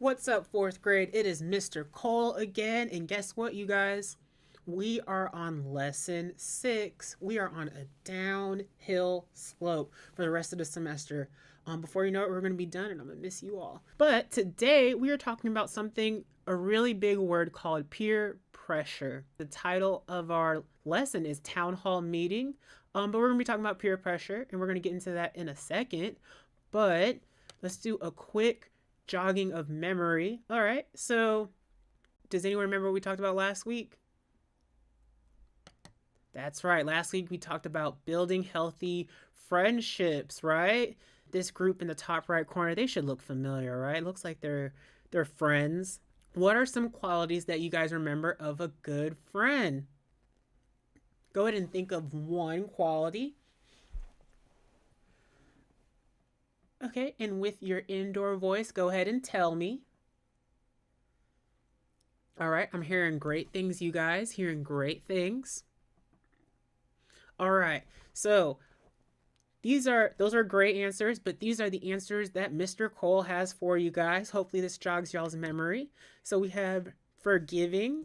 What's up, fourth grade? It is Mr. Cole again, and guess what, you guys? We are on lesson 6. We are on a downhill slope for the rest of the semester. Before you know it, we're going to be done, and I'm going to miss you all. But today, we are talking about something, a really big word called peer pressure. The title of our lesson is Town Hall Meeting, but we're going to be talking about peer pressure, and we're going to get into that in a second. But let's do a quick jogging of memory. All right, so does anyone remember what we talked about last week? That's right. Last week we talked about building healthy friendships, right? This group in the top right corner, they should look familiar, right? It looks like they're friends. What are some qualities that you guys remember of a good friend? Go ahead and think of one quality. Okay, and with your indoor voice, go ahead and tell me. All right, I'm hearing great things, you guys. Hearing great things. All right, so those are great answers, but these are the answers that Mr. Cole has for you guys. Hopefully this jogs y'all's memory. So we have forgiving,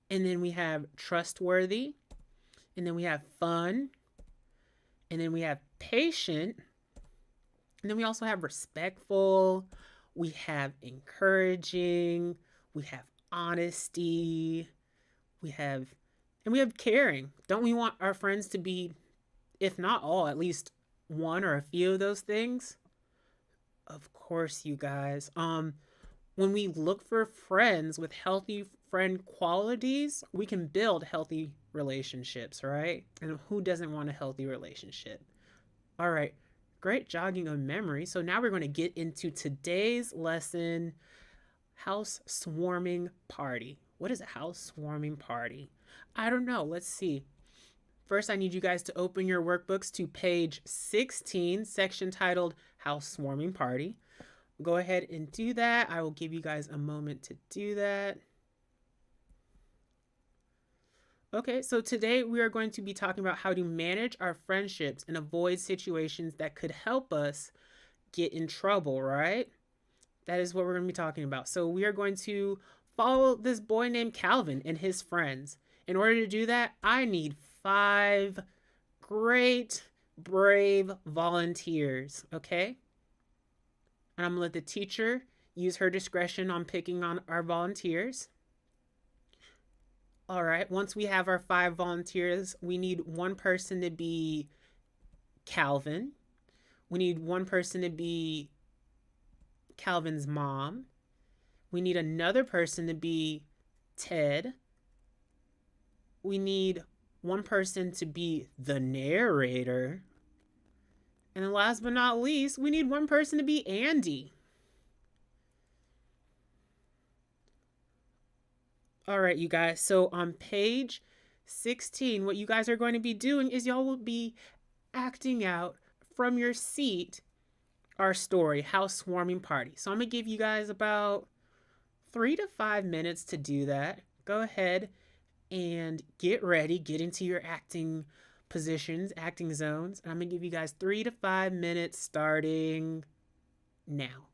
and then we have trustworthy, and then we have fun, and then we have patient, and then we also have respectful, we have encouraging, we have honesty, we have caring. Don't we want our friends to be, if not all, at least one or a few of those things? Of course, you guys. When we look for friends with healthy friend qualities, we can build healthy relationships, right? And who doesn't want a healthy relationship? All right, great jogging of memory. So now we're going to get into today's lesson, house swarming party. What is a house swarming party? I don't know. Let's see. First, I need you guys to open your workbooks to page 16, section titled House Swarming Party. Go ahead and do that. I will give you guys a moment to do that. Okay, so today we are going to be talking about how to manage our friendships and avoid situations that could help us get in trouble, right? That is what we're going to be talking about. So we are going to follow this boy named Calvin and his friends. In order to do that, I need 5 great, brave volunteers, okay? And I'm going to let the teacher use her discretion on picking on our volunteers. All right, once we have our 5 volunteers, we need one person to be Calvin. We need one person to be Calvin's mom. We need another person to be Ted. We need one person to be the narrator. And then last but not least, we need one person to be Andy. All right, you guys. So on page 16, what you guys are going to be doing is y'all will be acting out from your seat our story, House Swarming Party. So I'm going to give you guys about 3 to 5 minutes to do that. Go ahead and get ready, get into your acting positions, acting zones. And I'm going to give you guys 3 to 5 minutes starting now.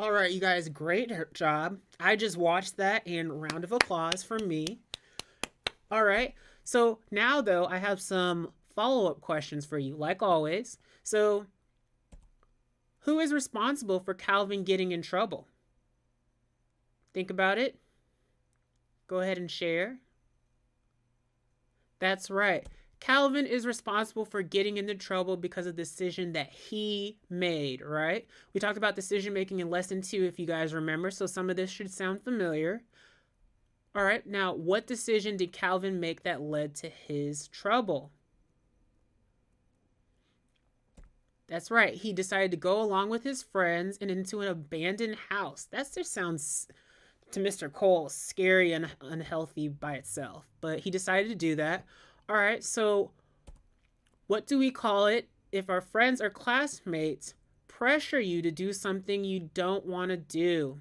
All right, you guys, great job. I just watched that, and round of applause for me. All right, so now though, I have some follow-up questions for you, like always. So, who is responsible for Calvin getting in trouble? Think about it. Go ahead and share. That's right. Calvin is responsible for getting into trouble because of the decision that he made, right? We talked about decision making in lesson 2, if you guys remember, so some of this should sound familiar. All right, now what decision did Calvin make that led to his trouble? That's right. He decided to go along with his friends and into an abandoned house. That just sounds, to Mr. Cole, scary and unhealthy by itself. But he decided to do that. All right, so what do we call it if our friends or classmates pressure you to do something you don't want to do?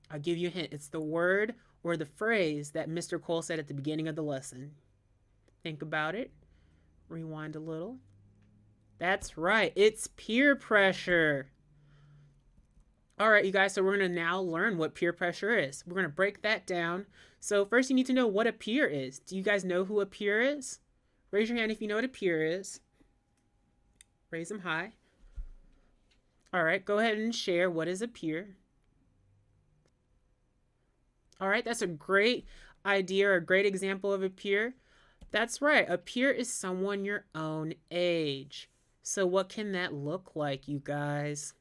I'll give you a hint. It's the word or the phrase that Mr. Cole said at the beginning of the lesson. Think about it. Rewind a little. That's right. It's peer pressure. All right, you guys, so we're going to now learn what peer pressure is. We're going to break that down. So first you need to know what a peer is. Do you guys know who a peer is? Raise your hand if you know what a peer is. Raise them high. All right, go ahead and share what is a peer. All right, that's a great idea or a great example of a peer. That's right, a peer is someone your own age. So what can that look like, you guys?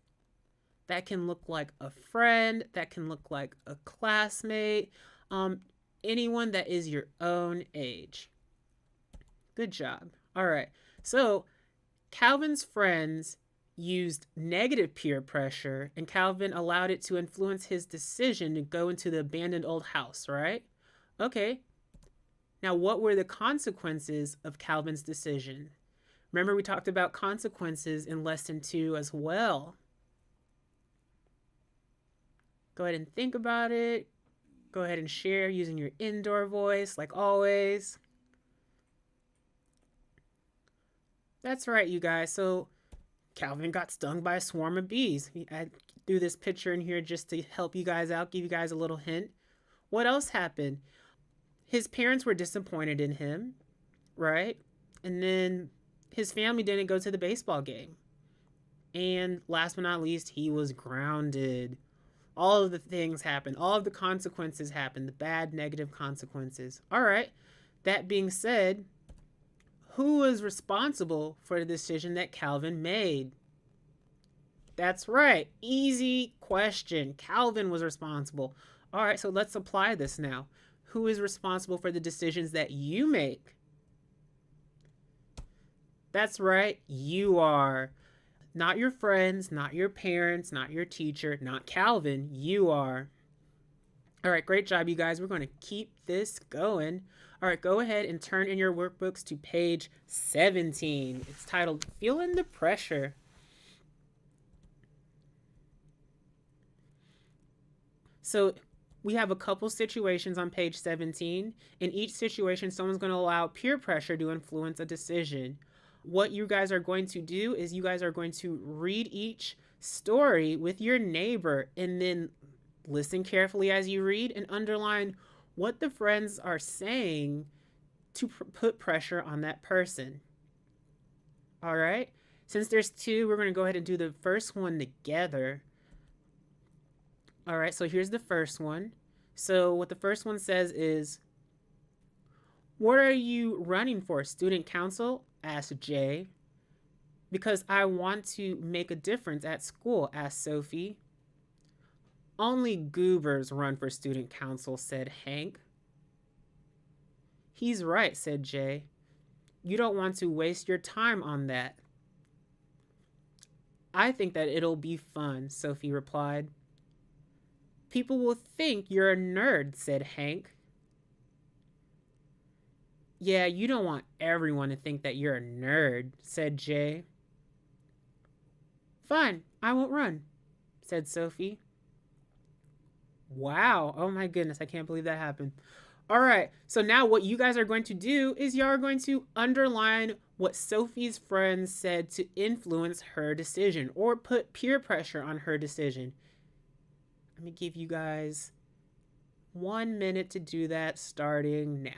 That can look like a friend, that can look like a classmate, anyone that is your own age. Good job. All right, so Calvin's friends used negative peer pressure, and Calvin allowed it to influence his decision to go into the abandoned old house, right? Okay. Now, what were the consequences of Calvin's decision? Remember, we talked about consequences in lesson 2 as well. Go ahead and think about it. Go ahead and share using your indoor voice, like always. That's right, you guys. So Calvin got stung by a swarm of bees. I threw this picture in here just to help you guys out, give you guys a little hint. What else happened? His parents were disappointed in him, right? And then his family didn't go to the baseball game. And last but not least, he was grounded. All of the things happened. All of the consequences happened. The bad, negative consequences. All right. That being said, who was responsible for the decision that Calvin made? That's right. Easy question. Calvin was responsible. All right, so let's apply this now. Who is responsible for the decisions that you make? That's right. You are. Not your friends, not your parents, not your teacher, not Calvin. You are. All right, great job, you guys. We're going to keep this going. All right, go ahead and turn in your workbooks to page 17. It's titled Feeling the Pressure. So we have a couple situations on page 17. In each situation, someone's going to allow peer pressure to influence a decision. What you guys are going to do is you guys are going to read each story with your neighbor and then listen carefully as you read and underline what the friends are saying to put pressure on that person. All right? Since there's 2, we're going to go ahead and do the first one together. All right, so here's the first one. So what the first one says is, "What are you running for, student council?" asked Jay. "Because I want to make a difference at school," asked Sophie. "Only goobers run for student council," said Hank. "He's right," said Jay. "You don't want to waste your time on that." "I think that it'll be fun," Sophie replied. "People will think you're a nerd," said Hank. "Yeah, you don't want everyone to think that you're a nerd," said Jay. "Fine, I won't run," said Sophie. Wow, oh my goodness, I can't believe that happened. All right, so now what you guys are going to do is you are going to underline what Sophie's friends said to influence her decision or put peer pressure on her decision. Let me give you guys 1 minute to do that starting now.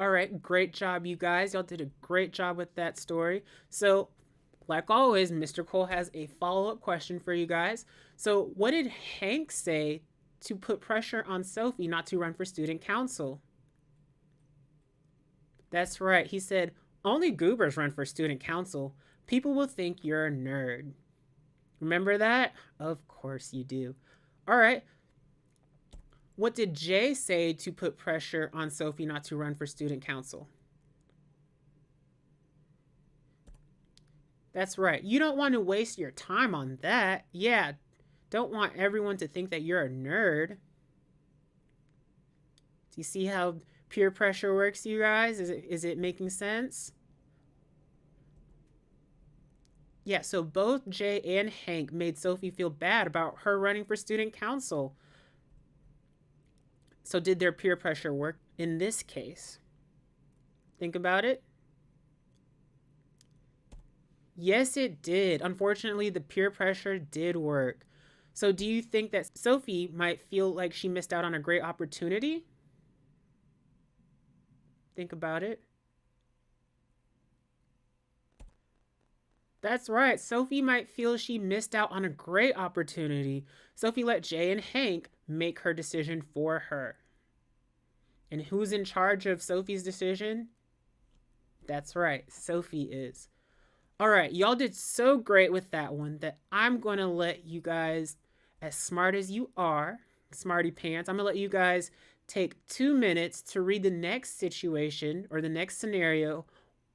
All right, great job, you guys. Y'all did a great job with that story. So, like always, Mr. Cole has a follow up question for you guys. So, what did Hank say to put pressure on Sophie not to run for student council? That's right. He said, only goobers run for student council. People will think you're a nerd. Remember that? Of course you do. All right. What did Jay say to put pressure on Sophie not to run for student council? That's right. You don't want to waste your time on that. Yeah, don't want everyone to think that you're a nerd. Do you see how peer pressure works, you guys? Is it making sense? Yeah, so both Jay and Hank made Sophie feel bad about her running for student council. So did their peer pressure work in this case? Think about it. Yes, it did. Unfortunately, the peer pressure did work. So do you think that Sophie might feel like she missed out on a great opportunity? Think about it. That's right. Sophie might feel she missed out on a great opportunity. Sophie let Jay and Hank make her decision for her. And who's in charge of Sophie's decision? That's right. Sophie is. All right, y'all did so great with that one that I'm going to let you guys, as smart as you are, smarty pants, I'm going to let you guys take 2 minutes to read the next situation or the next scenario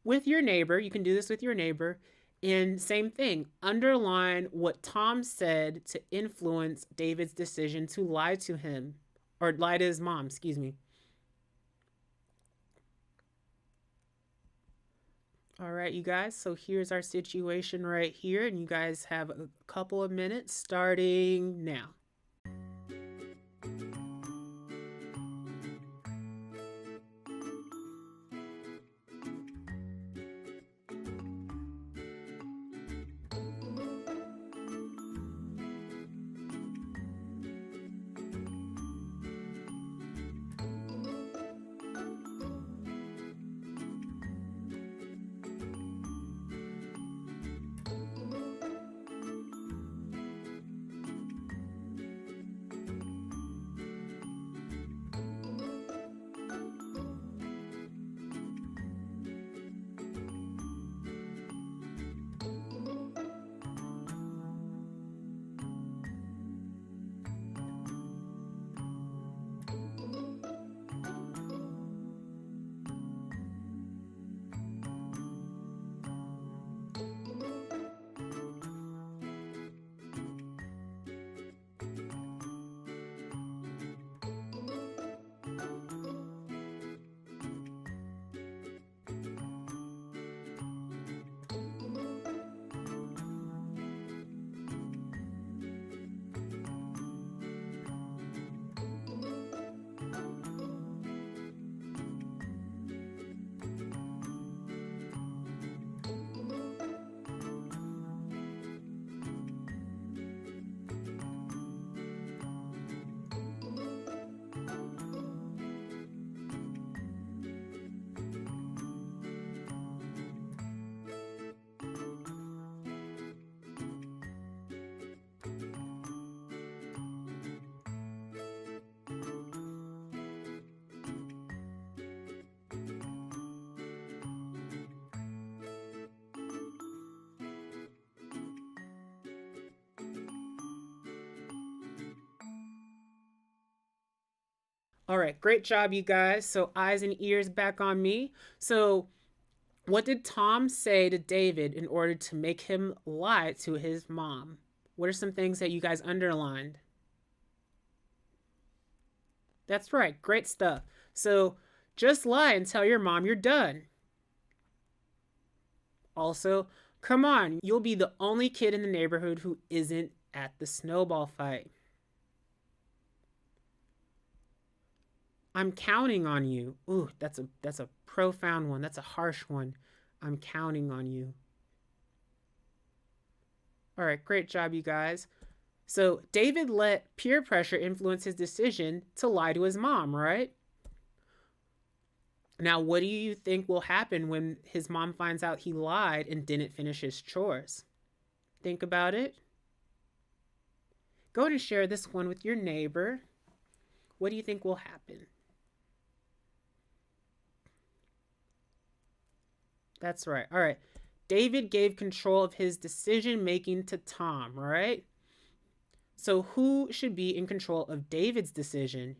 with your neighbor. You can do this with your neighbor. And same thing, underline what Tom said to influence David's decision to lie to him, or lie to his mom, excuse me. All right, you guys, so here's our situation right here, and you guys have a couple of minutes starting now. All right, great job, you guys. So, eyes and ears back on me. So, what did Tom say to David in order to make him lie to his mom? What are some things that you guys underlined? That's right, great stuff. So, just lie and tell your mom you're done. Also, come on, you'll be the only kid in the neighborhood who isn't at the snowball fight. I'm counting on you. Ooh, that's a profound one. That's a harsh one. I'm counting on you. All right, great job, you guys. So David let peer pressure influence his decision to lie to his mom, right? Now, what do you think will happen when his mom finds out he lied and didn't finish his chores? Think about it. Go ahead and share this one with your neighbor. What do you think will happen? That's right. All right. David gave control of his decision making to Tom, right? So who should be in control of David's decision?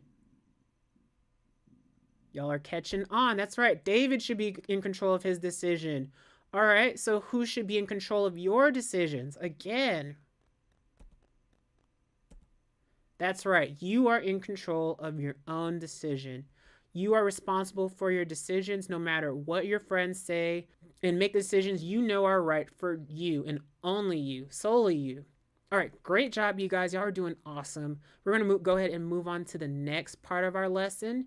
Y'all are catching on. That's right. David should be in control of his decision. All right. So who should be in control of your decisions? Again. That's right. You are in control of your own decision. You are responsible for your decisions no matter what your friends say, and make decisions you know are right for you and only you, solely you. All right, great job, you guys. Y'all are doing awesome. We're going to go ahead and move on to the next part of our lesson.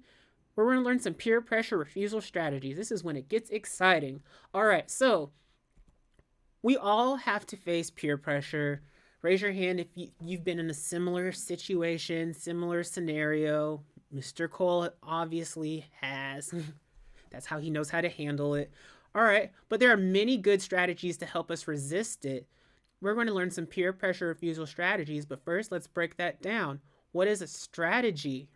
We're going to learn some peer pressure refusal strategies. This is when it gets exciting. All right, so we all have to face peer pressure. Raise your hand if you've been in a similar situation, similar scenario. Mr. Cole obviously has. That's how he knows how to handle it. All right, but there are many good strategies to help us resist it. We're going to learn some peer pressure refusal strategies, but first let's break that down. What is a strategy?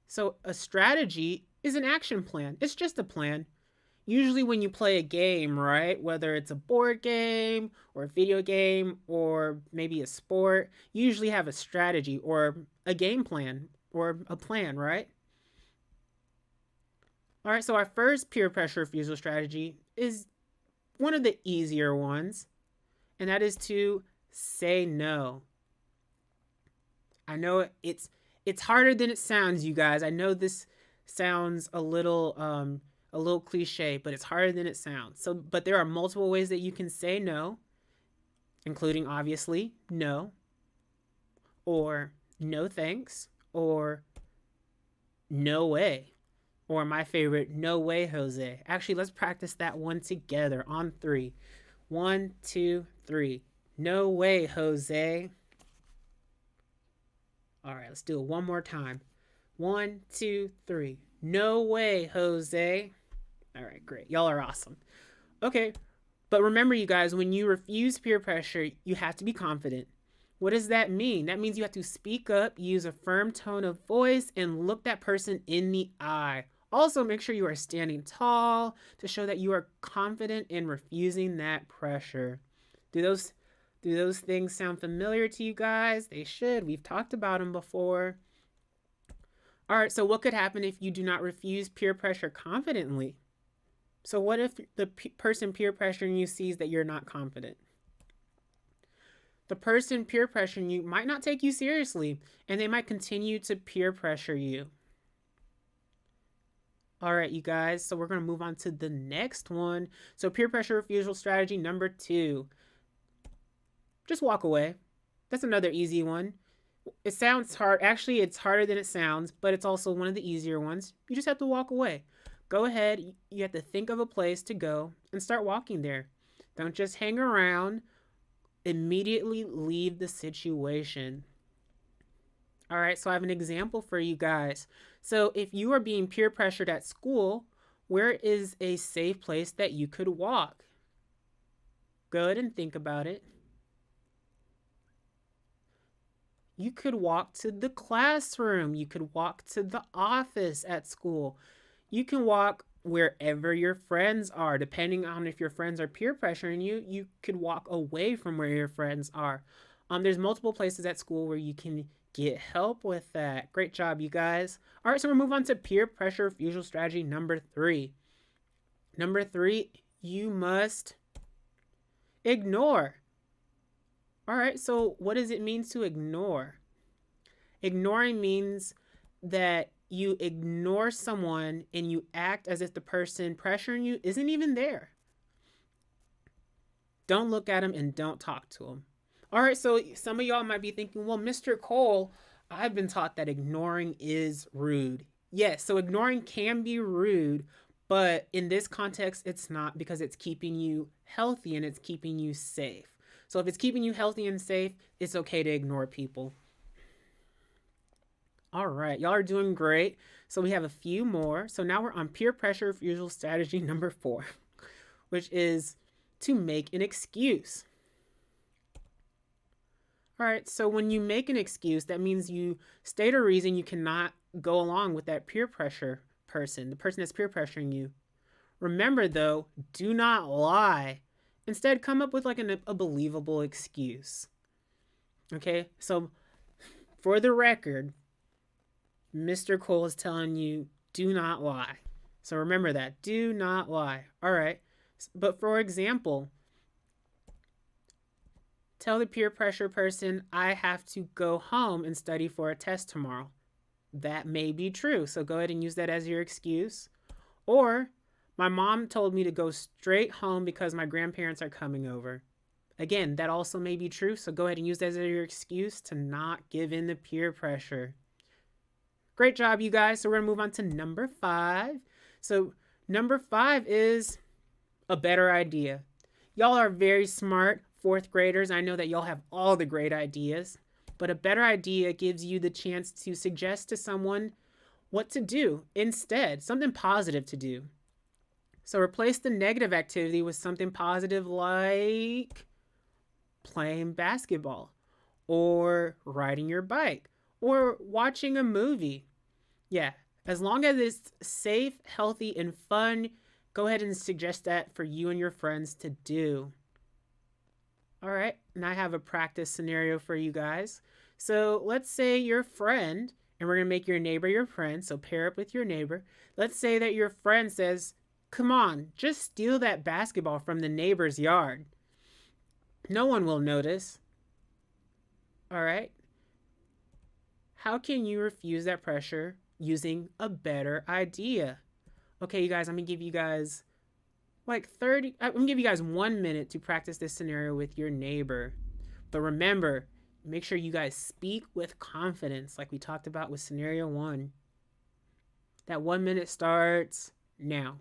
So, a strategy is an action plan. It's just a plan. Usually when you play a game, right, whether it's a board game or a video game or maybe a sport, you usually have a strategy or a game plan or a plan, right? All right, so our first peer pressure refusal strategy is one of the easier ones, and that is to say no. I know it's harder than it sounds, you guys. I know this sounds a little cliche, but it's harder than it sounds. So, but there are multiple ways that you can say no, including obviously no, or no thanks, or no way, or my favorite, no way, Jose. Actually, let's practice that one together on three. 1, 2, 3. No way, Jose. All right, let's do it one more time. 1, 2, 3. No way, Jose. All right, great. Y'all are awesome. Okay, but remember, you guys, when you refuse peer pressure, you have to be confident. What does that mean? That means you have to speak up, use a firm tone of voice, and look that person in the eye. Also, make sure you are standing tall to show that you are confident in refusing that pressure. Do those things sound familiar to you guys? They should. We've talked about them before. All right, so what could happen if you do not refuse peer pressure confidently? So what if the person peer pressuring you sees that you're not confident? The person peer pressuring you might not take you seriously, and they might continue to peer pressure you. All right, you guys, so we're going to move on to the next one. So peer pressure refusal strategy number 2. Just walk away. That's another easy one. It sounds hard. Actually, it's harder than it sounds, but it's also one of the easier ones. You just have to walk away. Go ahead. You have to think of a place to go and start walking there. Don't just hang around. Immediately leave the situation. All right, so I have an example for you guys. So if you are being peer pressured at school, where is a safe place that you could walk? Go ahead and think about it. You could walk to the classroom. You could walk to the office at school. You can walk wherever your friends are. Depending on if your friends are peer pressuring you, you could walk away from where your friends are. There's multiple places at school where you can get help with that. Great job, you guys. All right, so we'll move on to peer pressure refusal strategy number 3. Number 3, you must ignore. All right, so what does it mean to ignore? Ignoring means that you ignore someone and you act as if the person pressuring you isn't even there. Don't look at them and don't talk to them. All right, so some of y'all might be thinking, well, Mr. Cole, I've been taught that ignoring is rude. Yes, so ignoring can be rude, but in this context, it's not, because it's keeping you healthy and it's keeping you safe. So if it's keeping you healthy and safe, it's okay to ignore people. All right, y'all are doing great. So we have a few more. So now we're on peer pressure refusal strategy number 4, which is to make an excuse. All right, so when you make an excuse, that means you state a reason you cannot go along with that peer pressure person, the person that's peer pressuring you. Remember, though, do not lie. Instead, come up with like a believable excuse. Okay, so for the record, Mr. Cole is telling you, do not lie. So remember that, do not lie. All right, but for example, tell the peer pressure person, I have to go home and study for a test tomorrow. That may be true, so go ahead and use that as your excuse. Or, my mom told me to go straight home because my grandparents are coming over. Again, that also may be true, so go ahead and use that as your excuse to not give in to peer pressure. Great job, you guys. So we're going to move on to number 5. So number 5 is a better idea. Y'all are very smart 4th graders. I know that y'all have all the great ideas, but a better idea gives you the chance to suggest to someone what to do instead, something positive to do. So replace the negative activity with something positive like playing basketball or riding your bike or watching a movie. Yeah, as long as it's safe, healthy, and fun, go ahead and suggest that for you and your friends to do. All right, and I have a practice scenario for you guys. So let's say your friend, and we're going to make your neighbor your friend, so pair up with your neighbor. Let's say that your friend says, come on, just steal that basketball from the neighbor's yard. No one will notice. All right. How can you refuse that pressure using a better idea? Okay, you guys, I'm going to give you guys I'm going to give you guys 1 minute to practice this scenario with your neighbor. But remember, make sure you guys speak with confidence like we talked about with scenario 1. That 1 minute starts now.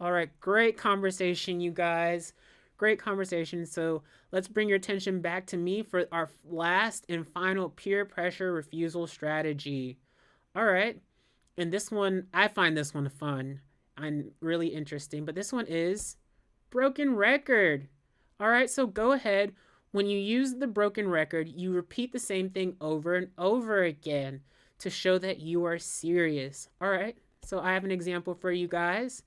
All right, great conversation, you guys. Great conversation. So let's bring your attention back to me for our last and final peer pressure refusal strategy. All right, and this one, I find this one fun and really interesting, but this one is broken record. All right, so go ahead. When you use the broken record, you repeat the same thing over and over again to show that you are serious. All right, so I have an example for you guys.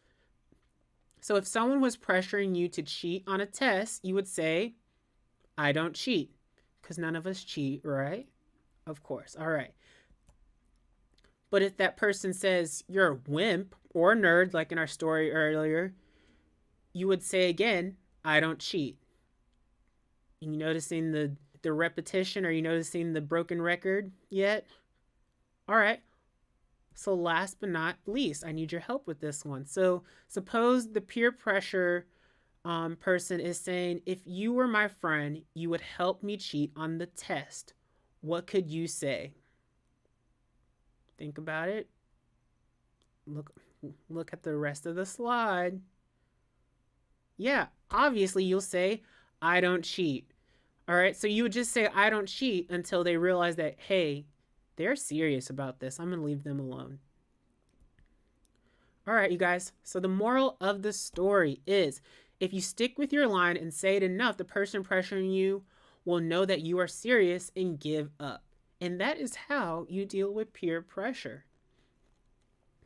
So if someone was pressuring you to cheat on a test, you would say, I don't cheat, because none of us cheat, right? Of course. All right. But if that person says you're a wimp or a nerd, like in our story earlier, you would say again, I don't cheat. You noticing the repetition? Are you noticing the broken record yet? All right. So last but not least, I need your help with this one. So suppose the peer pressure person is saying, if you were my friend, you would help me cheat on the test. What could you say? Think about it. Look look at the rest of the slide. Yeah, obviously you'll say, I don't cheat. All right, so you would just say, I don't cheat until they realize that, hey, they're serious about this. I'm going to leave them alone. All right, you guys. So the moral of the story is if you stick with your line and say it enough, the person pressuring you will know that you are serious and give up. And that is how you deal with peer pressure.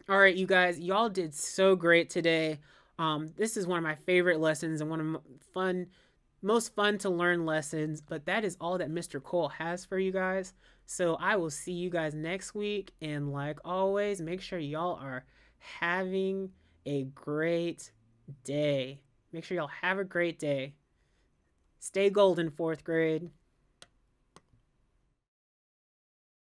All right, you guys, y'all did so great today. This is one of my favorite lessons and one of most fun to learn lessons. But that is all that Mr. Cole has for you guys. So I will see you guys next week. And like always, make sure y'all are having a great day. Make sure y'all have a great day. Stay golden, fourth grade.